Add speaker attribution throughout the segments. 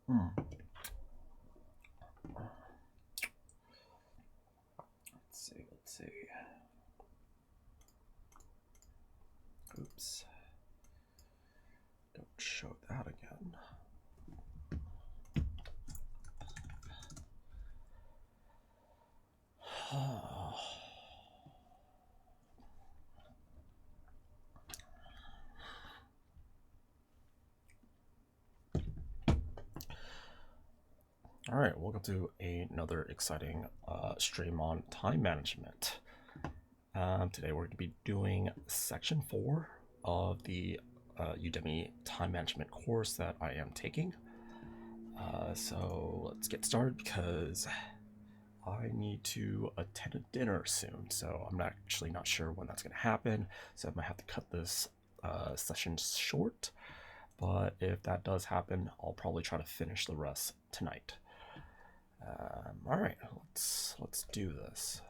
Speaker 1: Hmm. Let's see. Oops. Don't show that again. All right, welcome to another exciting stream on time management. Today we're going to be doing section 4 of the Udemy time management course that I am taking. So let's get started because I need to attend a dinner soon. So I'm actually not sure when that's going to happen. So I might have to cut this session short. But if that does happen, I'll probably try to finish the rest tonight. All right, let's do this.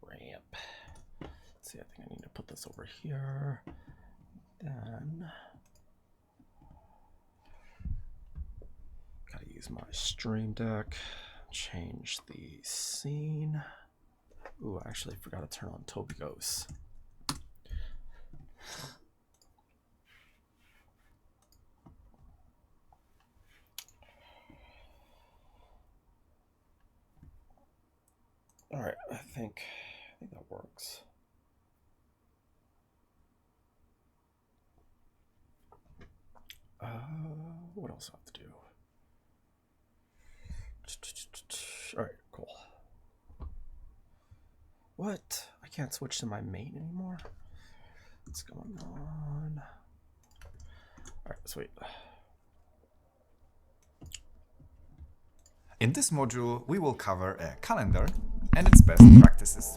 Speaker 1: Ramp. Let's see, I think I need to put this over here. Then gotta use my Stream Deck. Change the scene. Ooh, I actually forgot to turn on Toby Ghost. All right, I think that works. What else do I have to do? All right, cool. What? I can't switch to my main anymore? What's going on? All right, sweet.
Speaker 2: In this module, we will cover a calendar and its best practices.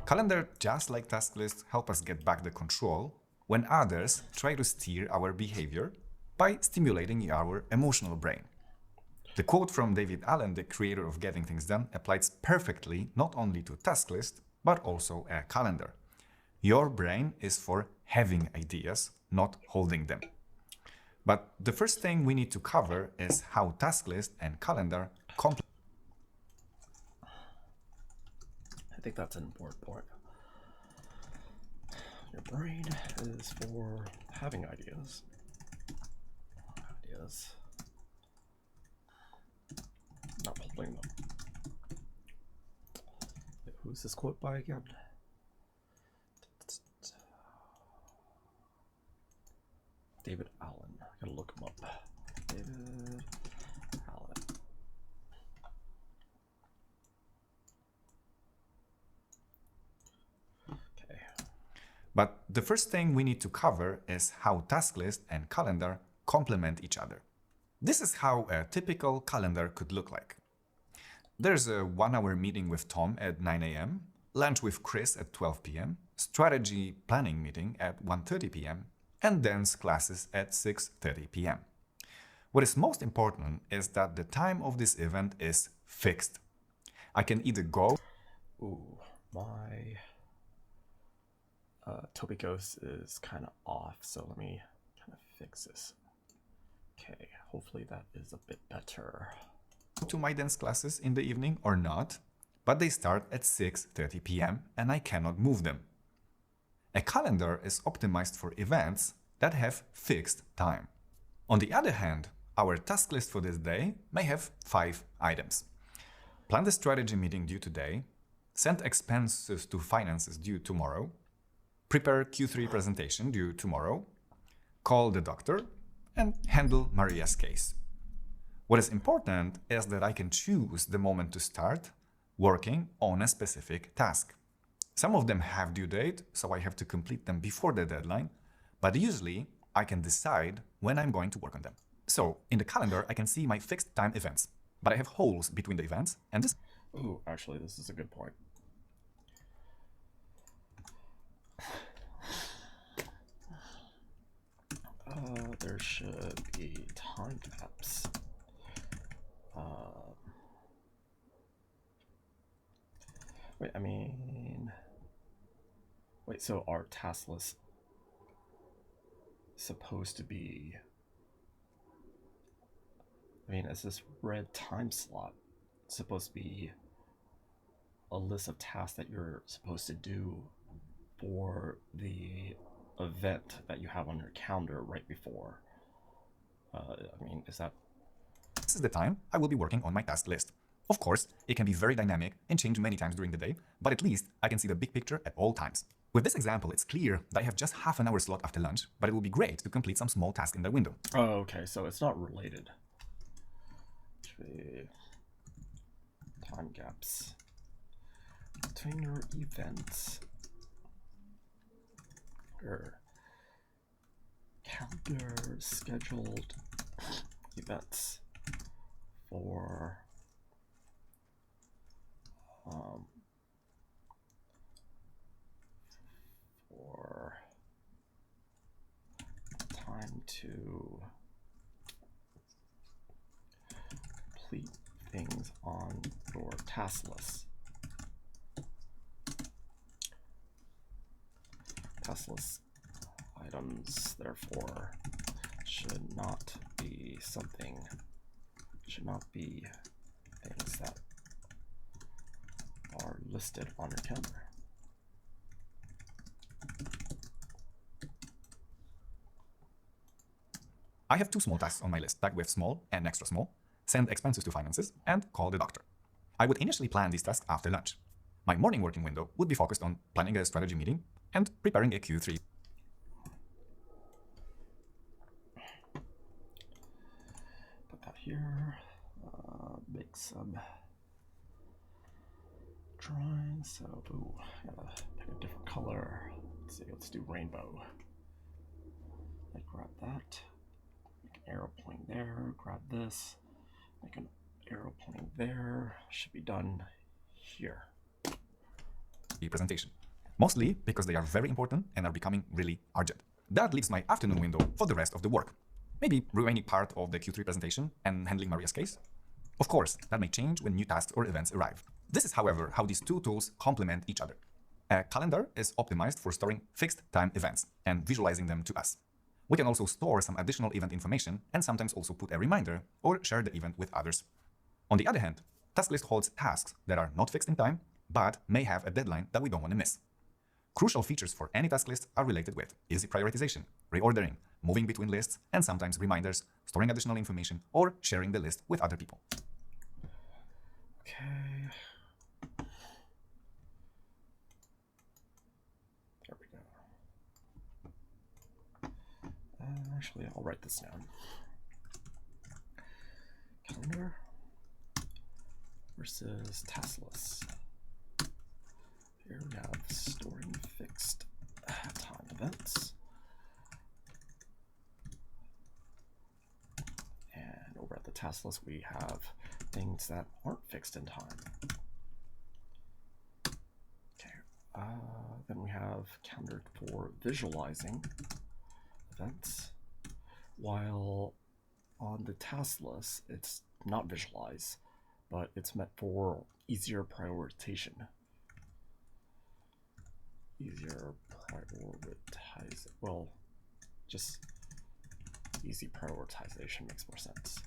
Speaker 2: Calendar, just like task lists, help us get back the control when others try to steer our behavior by stimulating our emotional brain. The quote from David Allen, the creator of Getting Things Done, applies perfectly not only to task list, but also a calendar. Your brain is for having ideas, not holding them. But the first thing we need to cover is how task list and calendar complement.
Speaker 1: I think that's an important point. Your brain is for having ideas. Not holding them. Who's this quote by again? David Allen. I gotta look him up. David Allen. Okay.
Speaker 2: But the first thing we need to cover is how task list and calendar complement each other. This is how a typical calendar could look like. There's a 1-hour meeting with Tom at 9 a.m., lunch with Chris at 12 p.m., strategy planning meeting at 1:30 p.m., and dance classes at 6:30 p.m. What is most important is that the time of this event is fixed. I can either go...
Speaker 1: Ooh, my Toby Ghost is kind of off, so let me kind of fix this. Okay, hopefully that is a bit better.
Speaker 2: To my dance classes in the evening or not, but they start at 6:30 p.m. and I cannot move them. A calendar is optimized for events that have fixed time. On the other hand, our task list for this day may have 5 items. Plan the strategy meeting due today, send expenses to finances due tomorrow, prepare Q3 presentation due tomorrow, call the doctor, and handle Maria's case. What is important is that I can choose the moment to start working on a specific task. Some of them have due date, so I have to complete them before the deadline, but usually I can decide when I'm going to work on them. So in the calendar, I can see my fixed time events, but I have holes between the events, and this...
Speaker 1: Ooh, actually, this is a good point. There should be time gaps. Wait, I mean... Wait, so our task list supposed to be... I mean, is this red time slot supposed to be a list of tasks that you're supposed to do for the event that you have on your calendar right before? I mean, is that...
Speaker 2: This is the time I will be working on my task list. Of course, it can be very dynamic and change many times during the day, but at least I can see the big picture at all times. With this example, it's clear that I have just half an hour slot after lunch, but it will be great to complete some small task in that window.
Speaker 1: Oh, okay, so it's not related. Time gaps between your events or calendar scheduled events for time to complete things on your task list. Task list items, therefore, should not be things that are listed on your calendar.
Speaker 2: I have 2 small tasks on my list, tagged with small and extra small, send expenses to finances, and call the doctor. I would initially plan these tasks after lunch. My morning working window would be focused on planning a strategy meeting and preparing a Q3.
Speaker 1: Put that here, make some drawings, so, ooh, gotta pick a different color. Let's see, let's do rainbow. I grab that, make an arrow pointing there, grab this, make an arrow pointing there, should be done here.
Speaker 2: The presentation. Mostly because they are very important and are becoming really urgent. That leaves my afternoon window for the rest of the work. Maybe remaining part of the Q3 presentation and handling Maria's case. Of course, that may change when new tasks or events arrive. This is, however, how these 2 tools complement each other. A calendar is optimized for storing fixed time events and visualizing them to us. We can also store some additional event information and sometimes also put a reminder or share the event with others. On the other hand, task list holds tasks that are not fixed in time, but may have a deadline that we don't want to miss. Crucial features for any task list are related with easy prioritization, reordering, moving between lists, and sometimes reminders, storing additional information, or sharing the list with other people.
Speaker 1: Okay. There we go. Actually, I'll write this down. Calendar versus task list. Here we have storing fixed time events. And over at the task list, we have things that aren't fixed in time. Okay, then we have calendar for visualizing events, while on the task list, it's not visualized, but it's meant for easier prioritization. Well, just easy prioritization makes more sense.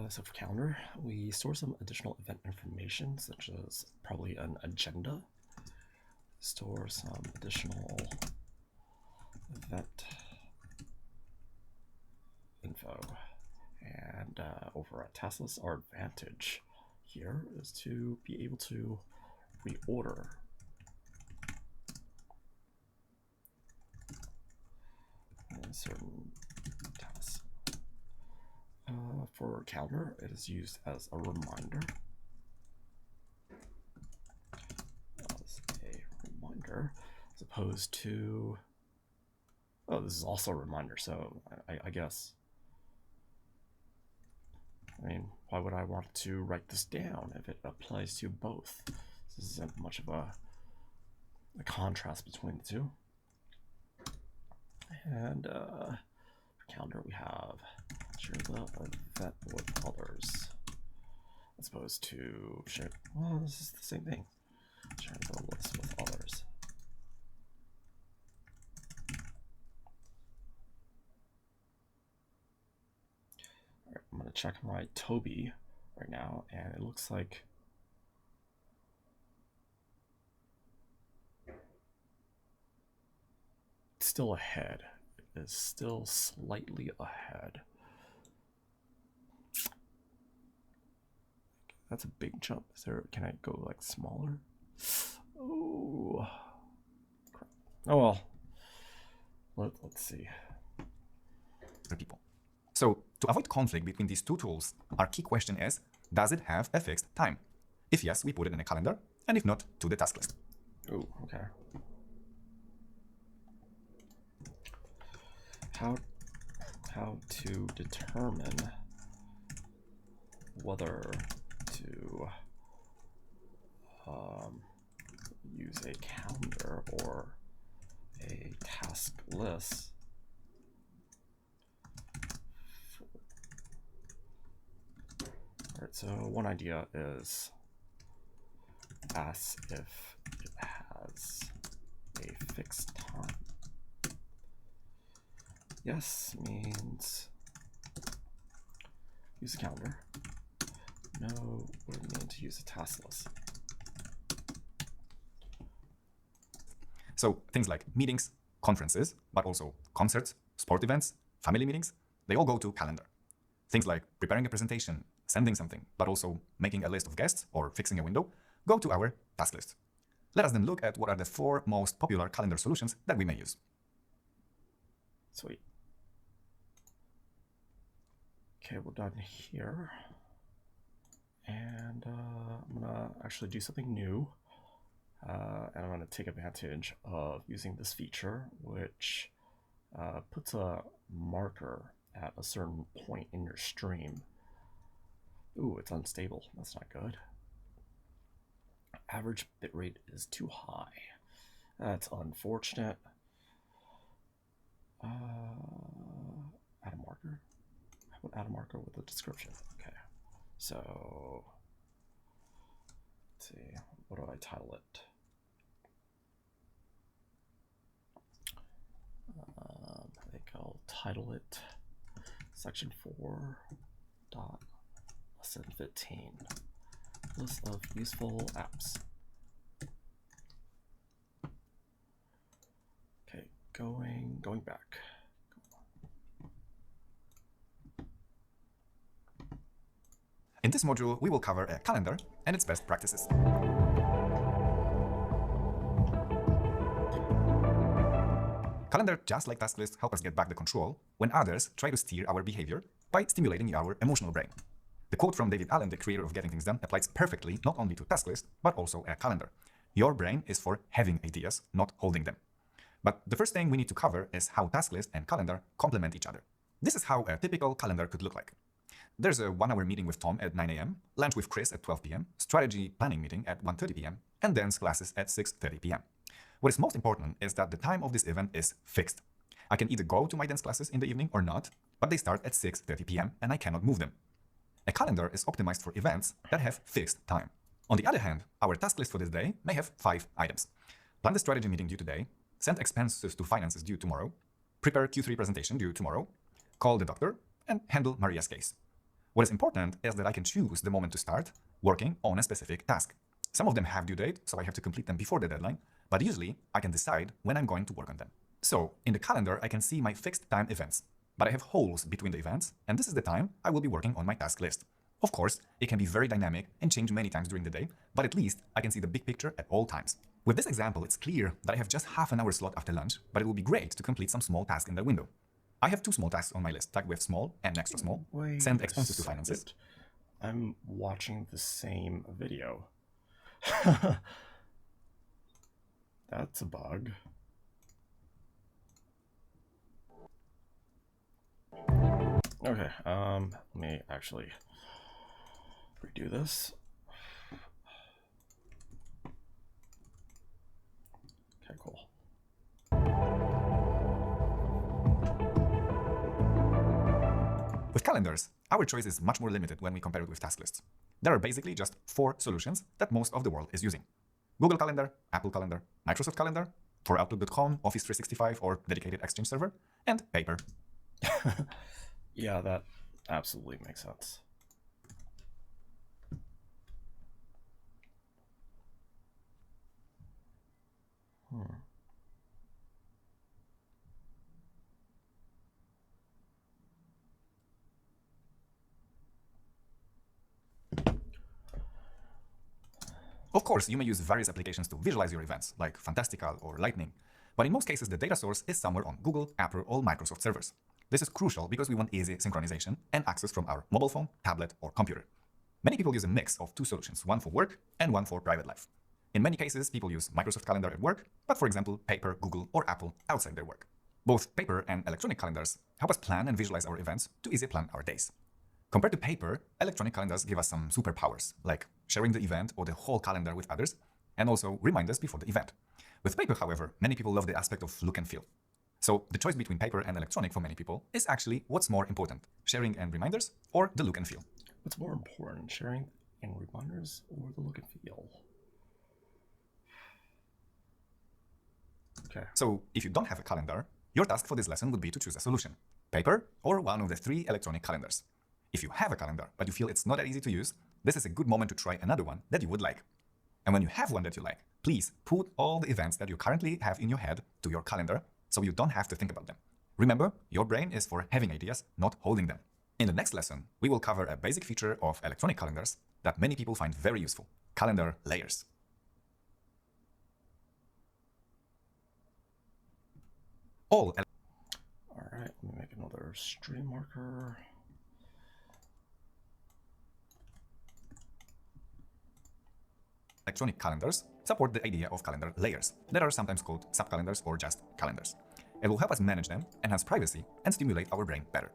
Speaker 1: So for calendar, we store some additional event information, such as probably an agenda. Store some additional event info. And over at task list, our advantage here is to be able to reorder certain tasks. For calendar, it is used as a reminder. As opposed to, oh, this is also a reminder. So I guess, I mean, why would I want to write this down if it applies to both? This isn't much of a contrast between the two. And for calendar, we have share the event with others. opposed to sharing. Well, this is the same thing. Sharing the list with others. All right, I'm going to check my Toby right now, and it looks like it's still ahead. It is still slightly ahead. That's a big jump. Is there? Can I go like smaller? Oh, crap. Oh well. Let's see.
Speaker 2: People. So to avoid conflict between these two tools, our key question is, does it have a fixed time? If yes, we put it in a calendar, and if not, to the task list.
Speaker 1: Oh, okay. How to determine whether to use a calendar or a task list. All right, so one idea is ask if it has a fixed time. Yes means use a calendar. No would mean to use a task list.
Speaker 2: So things like meetings, conferences, but also concerts, sport events, family meetings, they all go to calendar. Things like preparing a presentation, sending something, but also making a list of guests or fixing a window, go to our task list. Let us then look at what are the 4 most popular calendar solutions that we may use.
Speaker 1: Sweet. Okay, we're done here. And I'm gonna actually do something new. And I'm gonna take advantage of using this feature, which puts a marker at a certain point in your stream. Ooh, it's unstable. That's not good. Average bitrate is too high. That's unfortunate. Add a marker. I would add a marker with a description. Okay. So let's see. What do I title it? I think I'll title it section 4.lesson15. List of useful apps. Okay, going back.
Speaker 2: In this module, we will cover a calendar and its best practices. Calendar, just like task lists, help us get back the control when others try to steer our behavior by stimulating our emotional brain. The quote from David Allen, the creator of Getting Things Done, applies perfectly not only to task lists, but also a calendar. Your brain is for having ideas, not holding them. But the first thing we need to cover is how task list and calendar complement each other. This is how a typical calendar could look like. There's a 1-hour meeting with Tom at 9 a.m., lunch with Chris at 12 p.m., strategy planning meeting at 1:30 p.m., and dance classes at 6:30 p.m. What is most important is that the time of this event is fixed. I can either go to my dance classes in the evening or not, but they start at 6:30 p.m. and I cannot move them. A calendar is optimized for events that have fixed time. On the other hand, our task list for this day may have 5 items. Plan the strategy meeting due today, send expenses to finances due tomorrow, prepare Q3 presentation due tomorrow, call the doctor, and handle Maria's case. What is important is that I can choose the moment to start working on a specific task. Some of them have due date, so I have to complete them before the deadline, but usually I can decide when I'm going to work on them. So in the calendar, I can see my fixed time events, but I have holes between the events, and this is the time I will be working on my task list. Of course, it can be very dynamic and change many times during the day, but at least I can see the big picture at all times. With this example, it's clear that I have just half an hour slot after lunch, but it will be great to complete some small task in that window. I have 2 small tasks on my list, tagged with small and extra small.
Speaker 1: Wait
Speaker 2: Send expenses to finances.
Speaker 1: I'm watching the same video. That's a bug. Okay, let me actually redo this. Okay, cool.
Speaker 2: With calendars, our choice is much more limited when we compare it with task lists. There are basically just 4 solutions that most of the world is using: Google Calendar, Apple Calendar, Microsoft Calendar, for Outlook.com, Office 365 or dedicated Exchange server, and Paper.
Speaker 1: Yeah, that absolutely makes sense.
Speaker 2: Of course, you may use various applications to visualize your events, like Fantastical or Lightning, but in most cases the data source is somewhere on Google, Apple, or Microsoft servers. This is crucial because we want easy synchronization and access from our mobile phone, tablet, or computer. Many people use a mix of 2 solutions, one for work and one for private life. In many cases, people use Microsoft Calendar at work, but for example, Paper, Google, or Apple outside their work. Both paper and electronic calendars help us plan and visualize our events to easily plan our days. Compared to paper, electronic calendars give us some superpowers, like sharing the event or the whole calendar with others, and also reminders before the event. With paper, however, many people love the aspect of look and feel. So the choice between paper and electronic for many people is actually what's more important, sharing and reminders or the look and feel.
Speaker 1: What's more important, sharing and reminders or the look and feel? Okay.
Speaker 2: So if you don't have a calendar, your task for this lesson would be to choose a solution: paper or one of the 3 electronic calendars. If you have a calendar, but you feel it's not that easy to use, this is a good moment to try another one that you would like. And when you have one that you like, please put all the events that you currently have in your head to your calendar so you don't have to think about them. Remember, your brain is for having ideas, not holding them. In the next lesson, we will cover a basic feature of electronic calendars that many people find very useful: calendar layers. All
Speaker 1: right, let me make another stream marker.
Speaker 2: Electronic calendars support the idea of calendar layers that are sometimes called subcalendars or just calendars. It will help us manage them, enhance privacy, and stimulate our brain better.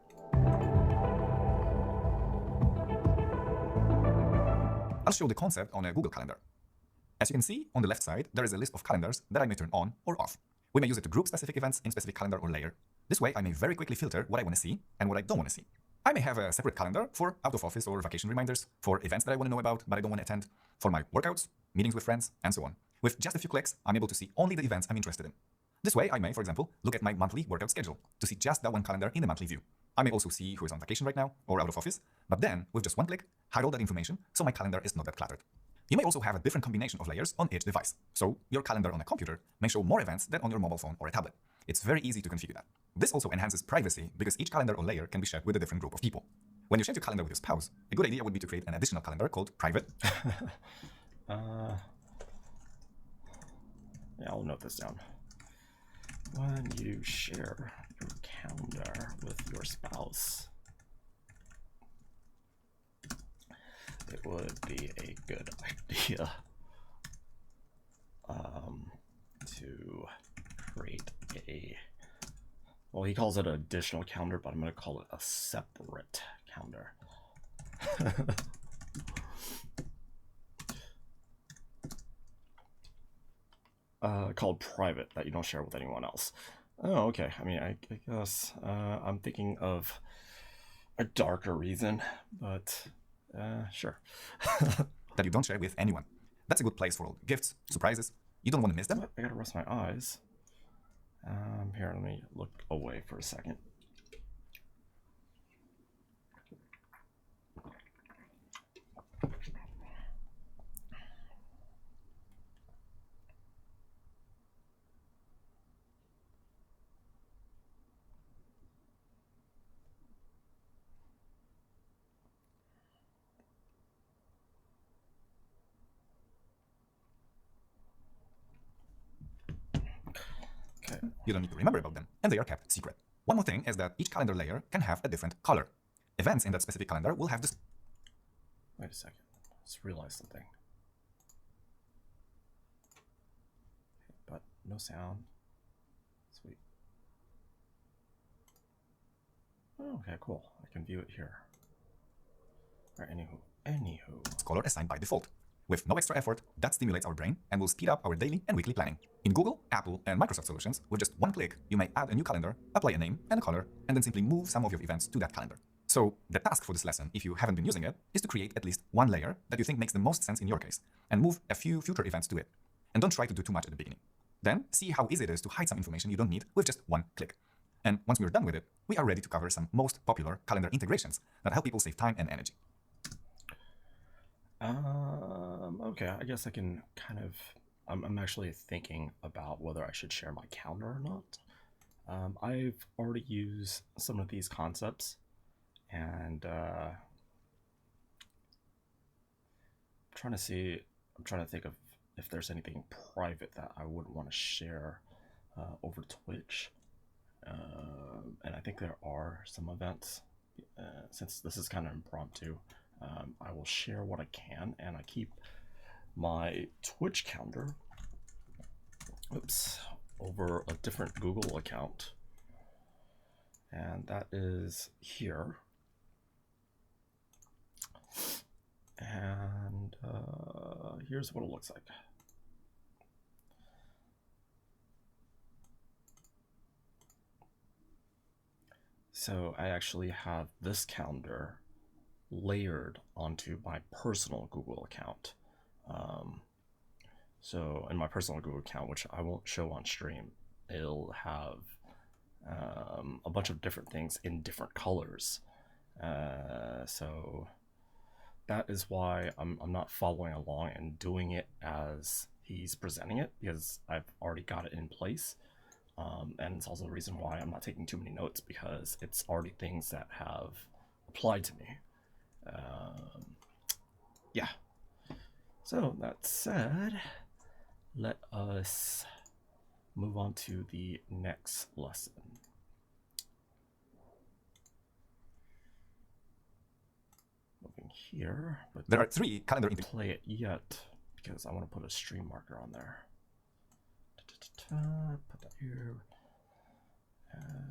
Speaker 2: I'll show the concept on a Google Calendar. As you can see, on the left side, there is a list of calendars that I may turn on or off. We may use it to group specific events in specific calendar or layer. This way, I may very quickly filter what I want to see and what I don't want to see. I may have a separate calendar for out of office or vacation reminders, for events that I want to know about but I don't want to attend, for my workouts, meetings with friends, and so on. With just a few clicks, I'm able to see only the events I'm interested in. This way, I may, for example, look at my monthly workout schedule to see just that one calendar in the monthly view. I may also see who is on vacation right now or out of office, but then, with just one click, hide all that information so my calendar is not that cluttered. You may also have a different combination of layers on each device, so your calendar on a computer may show more events than on your mobile phone or a tablet. It's very easy to configure that. This also enhances privacy because each calendar or layer can be shared with a different group of people. When you share your calendar with your spouse, a good idea would be to create an additional calendar called private.
Speaker 1: Yeah, I'll note this down. When you share your calendar with your spouse, it would be a good idea to create a, well, he calls it an additional calendar, but I'm going to call it a separate calendar. Called private, that you don't share with anyone else. Oh, okay. I mean, I guess I'm thinking of a darker reason, but sure.
Speaker 2: That you don't share with anyone. That's a good place for all gifts, surprises. You don't want to miss them.
Speaker 1: I gotta rest my eyes. Here, let me look away for a second. Okay.
Speaker 2: You don't need to remember about them, and they are kept secret. One more thing is that each calendar layer can have a different color. Events in that specific calendar will have this.
Speaker 1: Wait a second. Just realized something. But no sound. Sweet. Oh, okay, cool. I can view it here. All right, anywho.
Speaker 2: Color assigned by default. With no extra effort, that stimulates our brain and will speed up our daily and weekly planning. In Google, Apple, and Microsoft solutions, with just one click, you may add a new calendar, apply a name and a color, and then simply move some of your events to that calendar. So the task for this lesson, if you haven't been using it, is to create at least one layer that you think makes the most sense in your case, and move a few future events to it. And don't try to do too much at the beginning. Then see how easy it is to hide some information you don't need with just one click. And once we're done with it, we are ready to cover some most popular calendar integrations that help people save time and energy.
Speaker 1: Okay, I guess I can kind of. I'm actually thinking about whether I should share my calendar or not. I've already used some of these concepts, and trying to see. I'm trying to think of if there's anything private that I wouldn't want to share over Twitch. And I think there are some events. Since this is kind of impromptu, I will share what I can, and I keep my Twitch calendar. Oops, over a different Google account, and that is here. And here's what it looks like. So I actually have this calendar layered onto my personal Google account. So in my personal Google account, which I won't show on stream, it'll have a bunch of different things in different colors. So that is why I'm not following along and doing it as he's presenting it, because I've already got it in place. And it's also the reason why I'm not taking too many notes, because it's already things that have applied to me. Yeah. So that said, let us move on to the next lesson. Moving here, but
Speaker 2: there are 3 calendar integrations.
Speaker 1: Play it yet, because I want to put a stream marker on there. Put that here.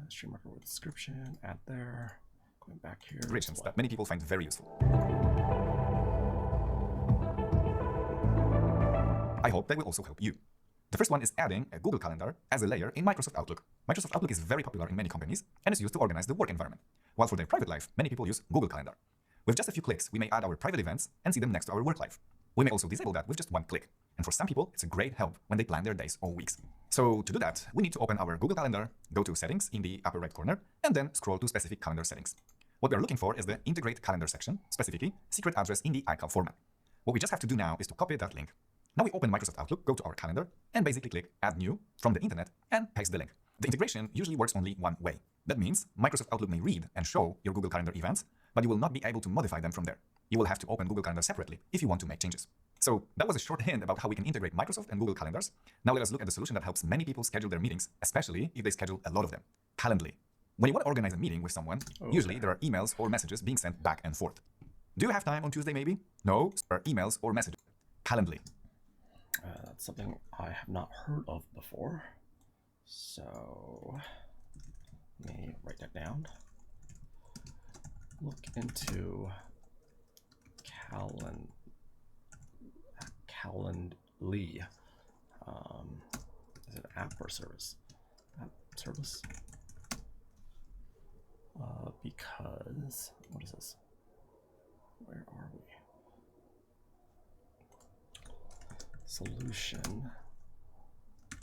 Speaker 1: Stream marker with description. Add there. Going back here.
Speaker 2: That many people find very useful. I hope they will also help you. The first one is adding a Google Calendar as a layer in Microsoft Outlook. Microsoft Outlook is very popular in many companies and is used to organize the work environment. While for their private life, many people use Google Calendar. With just a few clicks, we may add our private events and see them next to our work life. We may also disable that with just one click. And for some people, it's a great help when they plan their days or weeks. So to do that, we need to open our Google Calendar, go to Settings in the upper right corner, and then scroll to specific calendar settings. What we are looking for is the Integrate Calendar section, specifically Secret Address in the iCloud format. What we just have to do now is to copy that link. Now we open Microsoft Outlook, go to our calendar, and basically click Add New from the internet and paste the link. The integration usually works only one way. That means Microsoft Outlook may read and show your Google Calendar events, but you will not be able to modify them from there. You will have to open Google Calendar separately if you want to make changes. So that was a short hint about how we can integrate Microsoft and Google Calendars. Now let us look at the solution that helps many people schedule their meetings, especially if they schedule a lot of them. Calendly. When you want to organize a meeting with someone, usually there are emails or messages being sent back and forth. Do you have time on Tuesday maybe? No, there are emails or messages. Calendly.
Speaker 1: That's something I have not heard of before. So let me write that down. Look into Calendly. Is it an app or service? App service? Because, what is this? Where are we? Solution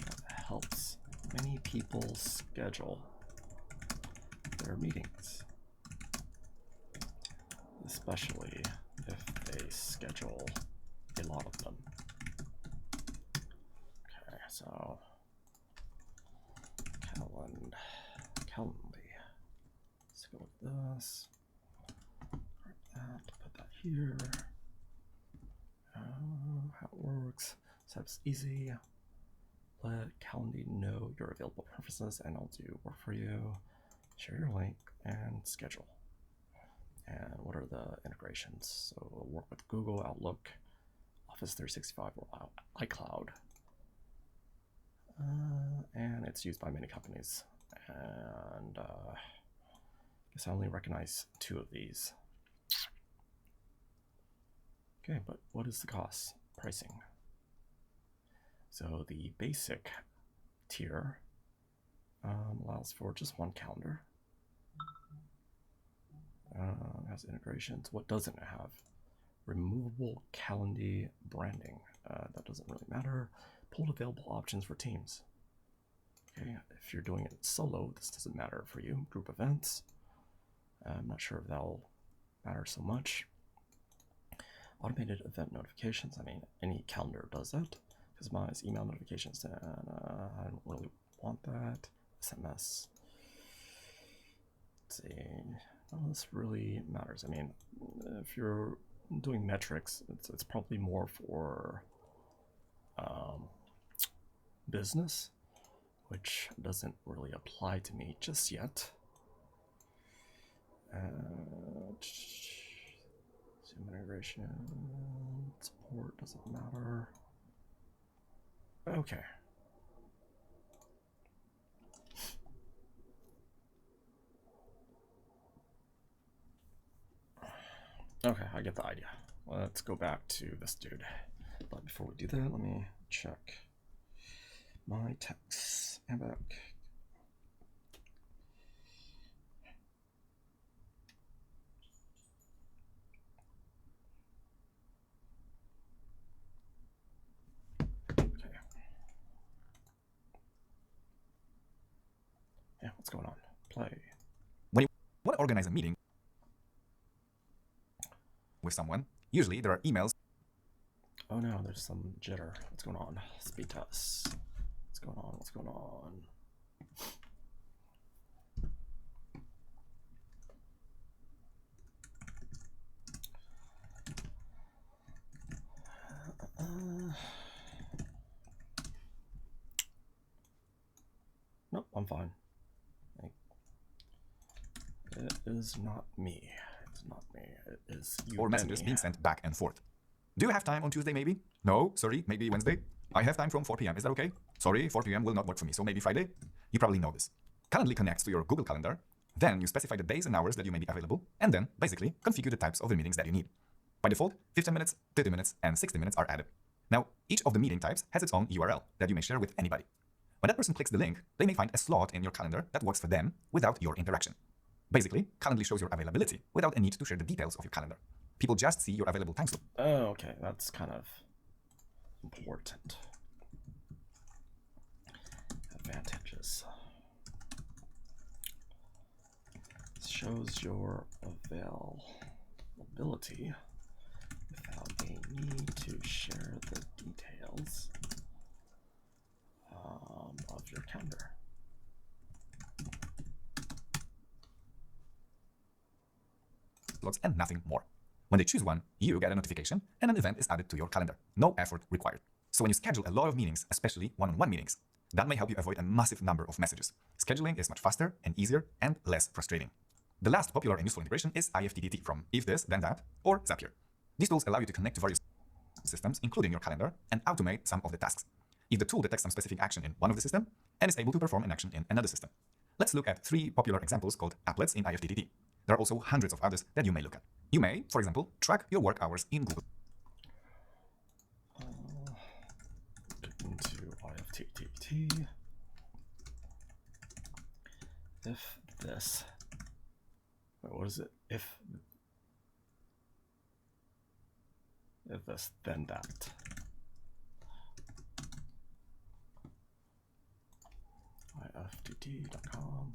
Speaker 1: that helps many people schedule their meetings, especially if they schedule a lot of them. Okay, so Calendly. Let's go with this. Grab that, put that here. How it works. Setup's easy. Let Calendly know your available preferences, and I'll do work for you. Share your link and schedule. And what are the integrations? So we'll work with Google, Outlook, Office 365, or iCloud. And it's used by many companies. And I guess I only recognize 2 of these. Okay, but what is the cost? Pricing. So the basic tier allows for just one calendar. Has integrations. What doesn't it have? Removable calendar branding. That doesn't really matter. Pulled available options for teams. Okay, if you're doing it solo, this doesn't matter for you. Group events. I'm not sure if that'll matter so much. Automated event notifications. I mean, any calendar does that. Customize email notifications. I don't really want that. SMS. Let's see. Well, this really matters. I mean, if you're doing metrics, it's probably more for business, which doesn't really apply to me just yet. Zoom integration, support doesn't matter. Okay. Okay, I get the idea. Let's go back to this dude. But before we do that, let me check my texts. And back. Okay. Yeah, what's going on? Play.
Speaker 2: When you want to organize a meeting with someone, usually there are emails.
Speaker 1: Oh no, there's some jitter. What's going on? Speed test. What's going on? What's going on? Nope, I'm fine. It is not me. It's not me. It is you.
Speaker 2: Or messages being sent back and forth. Do you have time on Tuesday maybe? No, sorry, maybe Wednesday. I have time from 4 p.m. Is that okay? Sorry, 4 p.m. will not work for me, so maybe Friday? You probably know this. Calendly connects to your Google Calendar. Then you specify the days and hours that you may be available, and then basically configure the types of the meetings that you need. By default, 15 minutes, 30 minutes, and 60 minutes are added. Now, each of the meeting types has its own URL that you may share with anybody. When that person clicks the link, they may find a slot in your calendar that works for them without your interaction. Basically, Calendly shows your availability without a need to share the details of your calendar. People just see your available time slot.
Speaker 1: Oh, okay, that's kind of important. Advantages. It shows your availability without a need to share the details of your calendar.
Speaker 2: Slots and nothing more. When they choose one, you get a notification and an event is added to your calendar. No effort required. So when you schedule a lot of meetings, especially one-on-one meetings, that may help you avoid a massive number of messages. Scheduling is much faster and easier and less frustrating. The last popular and useful integration is Ifttt from If This, Then That, or Zapier. These tools allow you to connect to various systems, including your calendar, and automate some of the tasks. If the tool detects some specific action in one of the systems and is able to perform an action in another system. Let's look at 3 popular examples called applets in Ifttt. There are also hundreds of others that you may look at. You may, for example, track your work hours in Google.
Speaker 1: Into Ifttt. If this. Wait, what is it? If this, then that. Ifttt.com.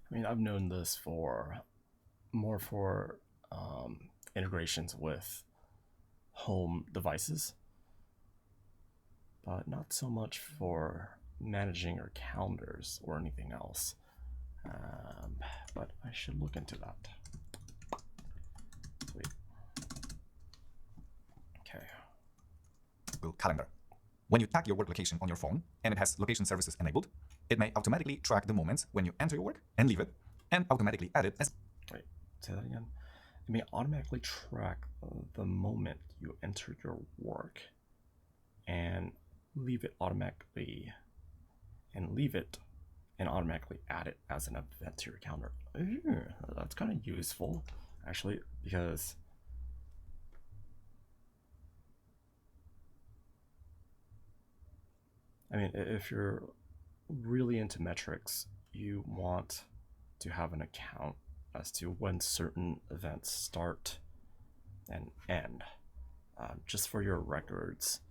Speaker 1: I mean, I've known this for more for integrations with home devices, but not so much for managing your calendars or anything else. But I should look into that. Sweet. Okay.
Speaker 2: Google Calendar. When you tag your work location on your phone and it has location services enabled, it may automatically track the moments when you enter your work and leave it, and automatically add it as...
Speaker 1: Wait, say that again. It may automatically track the moment you enter your work and leave it automatically, and automatically add it as an event to your calendar. Ooh, that's kind of useful, actually, because I mean, if you're really into metrics, you want to have an account as to when certain events start and end, just for your records,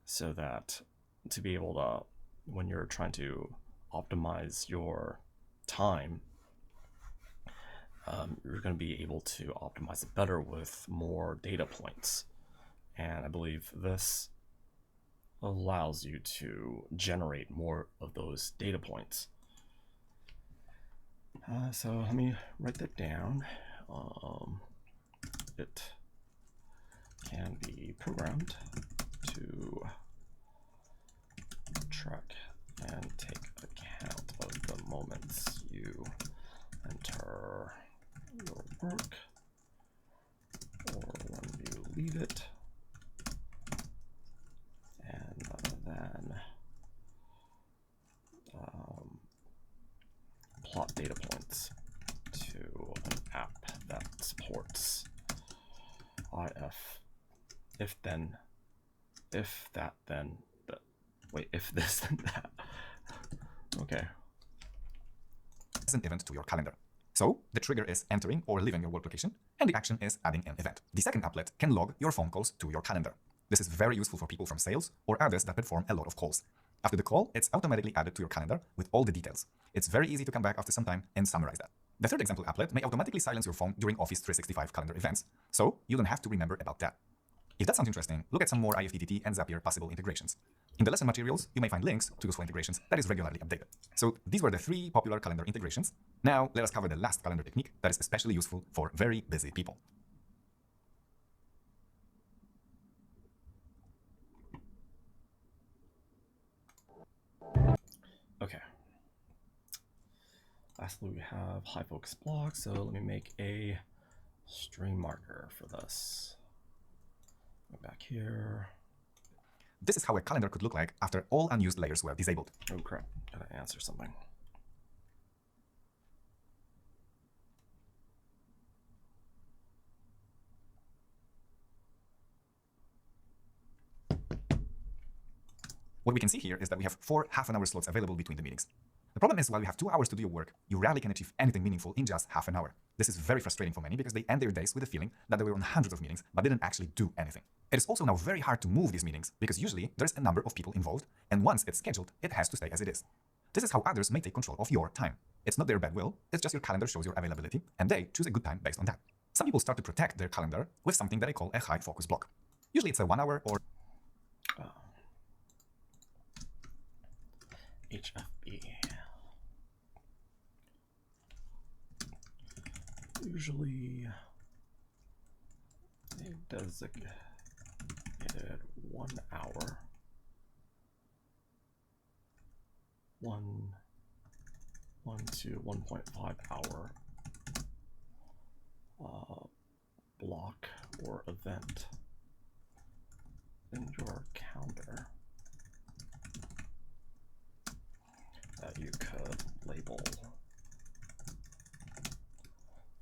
Speaker 1: so that to be able to, when you're trying to optimize your time, you're going to be able to optimize it better with more data points. And I believe this allows you to generate more of those data points. So let me write that down. It can be programmed to track and take account of the moments you enter your work or when you leave it, and then plot data points to an app that supports if then, if that then, if this then that. Okay.
Speaker 2: As an event to your calendar. So the trigger is entering or leaving your work location, and the action is adding an event. The second applet can log your phone calls to your calendar. This is very useful for people from sales or others that perform a lot of calls. After the call, it's automatically added to your calendar with all the details. It's very easy to come back after some time and summarize that. The third example applet may automatically silence your phone during Office 365 calendar events, so you don't have to remember about that. If that sounds interesting, look at some more Ifttt and Zapier possible integrations. In the lesson materials, you may find links to useful integrations that is regularly updated. So these were the 3 popular calendar integrations. Now let us cover the last calendar technique that is especially useful for very busy people.
Speaker 1: Okay. Lastly, we have high focus block. So let me make a stream marker for this. Go back here.
Speaker 2: This is how a calendar could look like after all unused layers were disabled.
Speaker 1: Oh crap, gotta answer something.
Speaker 2: What we can see here is that we have 4 half-an-hour slots available between the meetings. The problem is, while you have 2 hours to do your work, you rarely can achieve anything meaningful in just half an hour. This is very frustrating for many because they end their days with the feeling that they were on hundreds of meetings but didn't actually do anything. It is also now very hard to move these meetings because usually there's a number of people involved, and once it's scheduled, it has to stay as it is. This is how others may take control of your time. It's not their bad will, it's just your calendar shows your availability, and they choose a good time based on that. Some people start to protect their calendar with something that I call a high focus block. Usually it's a 1 hour or
Speaker 1: HFB. Usually a designated 1 hour, 1 to 1.5 hour block or event in your calendar that you could label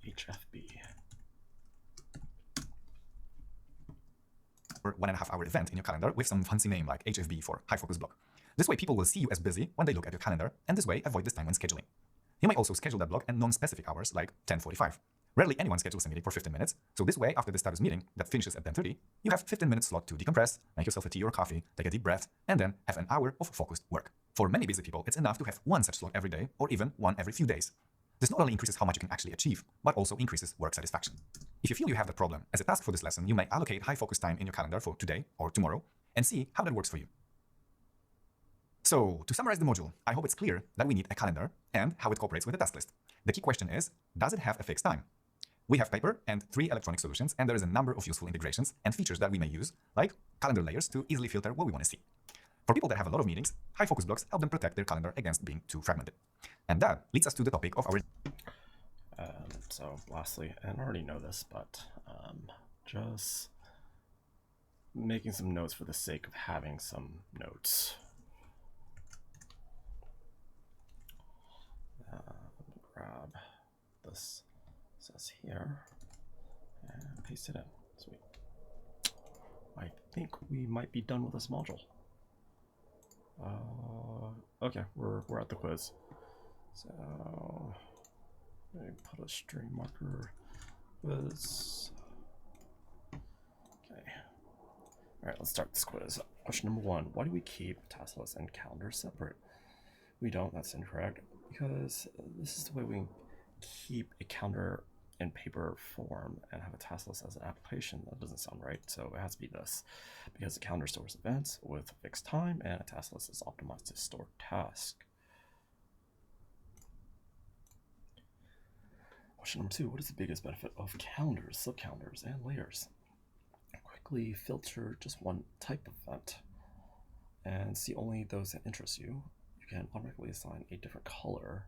Speaker 1: HFB.
Speaker 2: Or 1.5 hour event in your calendar with some fancy name like HFB for high focus block. This way people will see you as busy when they look at your calendar, and this way avoid this time when scheduling. You may also schedule that block at non-specific hours like 10:45. Rarely anyone schedules a meeting for 15 minutes, so this way after the status meeting that finishes at 10:30, you have 15 minutes slot to decompress, make yourself a tea or coffee, take a deep breath, and then have an hour of focused work. For many busy people, it's enough to have 1 such slot every day or even 1 every few days. This not only increases how much you can actually achieve, but also increases work satisfaction. If you feel you have that problem, as a task for this lesson, you may allocate high focus time in your calendar for today or tomorrow and see how that works for you. So, to summarize the module, I hope it's clear that we need a calendar and how it cooperates with the task list. The key question is, does it have a fixed time? We have paper and 3 electronic solutions, and there is a number of useful integrations and features that we may use, like calendar layers to easily filter what we want to see. For people that have a lot of meetings, high focus blocks help them protect their calendar against being too fragmented. And that leads us to the topic of our...
Speaker 1: So lastly, and I already know this, but just making some notes for the sake of having some notes. Grab this, says here, and paste it in. Sweet. I think we might be done with this module. Okay, we're at the quiz. So let me put a string marker with. Okay. All right, let's start this quiz. Question number 1: why do we keep task lists and calendars separate? We don't. That's incorrect, because this is the way we keep a calendar in paper form and have a task list as an application. That doesn't sound right, so it has to be this, because a calendar stores events with fixed time and a task list is optimized to store tasks. Question number 2: what is the biggest benefit of calendars, subcalendars, and layers? Quickly filter just one type of event and see only those that interest you. You can automatically assign a different color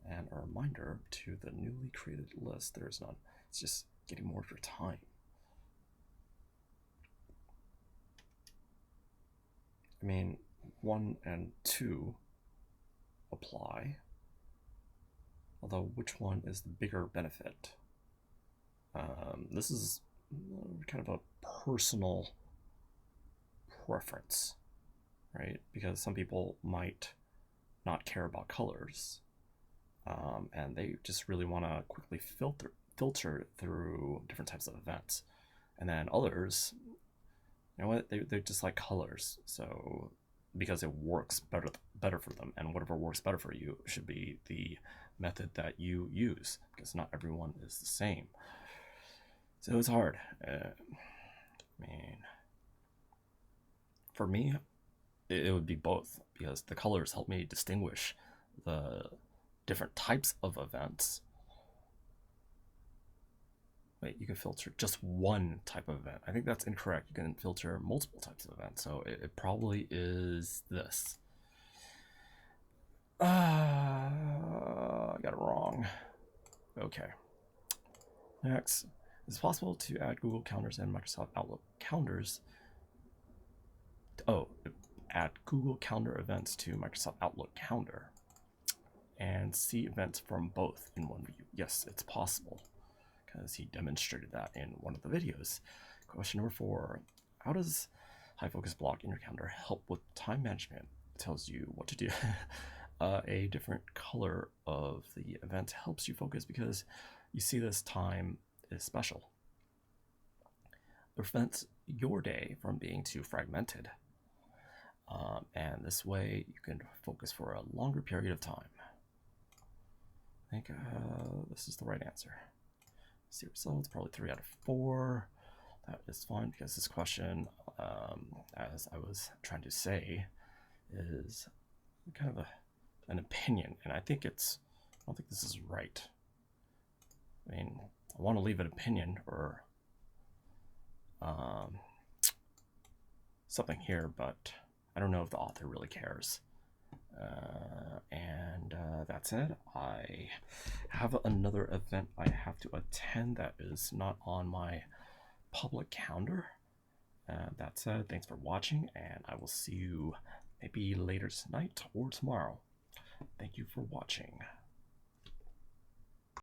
Speaker 1: and a reminder to the newly created list. There is none. It's just getting more of your time. I mean, 1 and 2 apply, although which one is the bigger benefit? This is kind of a personal preference, right? Because some people might not care about colors, and they just really want to quickly filter through different types of events. And then others, you know what, they just like colors, so because it works better for them, and whatever works better for you should be the method that you use, because not everyone is the same. So it's hard. I mean, for me, it would be both, because the colors help me distinguish the different types of events. Wait, you can filter just one type of event. I think that's incorrect. You can filter multiple types of events, so it probably is this. I got it wrong. Okay. Next, it's possible to add Google Calendars and Microsoft Outlook calendars. Add Google Calendar events to Microsoft Outlook calendar and see events from both in one view. Yes, it's possible, because he demonstrated that in one of the videos. Question number 4: how does high focus block in your calendar help with time management? It tells you what to do. A different color of the event helps you focus, because you see this time is special. It prevents your day from being too fragmented, and this way you can focus for a longer period of time. I think this is the right answer. See results, probably 3 out of 4. That is fine, because this question, as I was trying to say, is kind of an opinion, and I don't think this is right. I mean, I want to leave an opinion or something here, but I don't know if the author really cares. And that's it. I have another event I have to attend that is not on my public calendar. That said, thanks for watching, and I will see you maybe later tonight or tomorrow. Thank you for watching.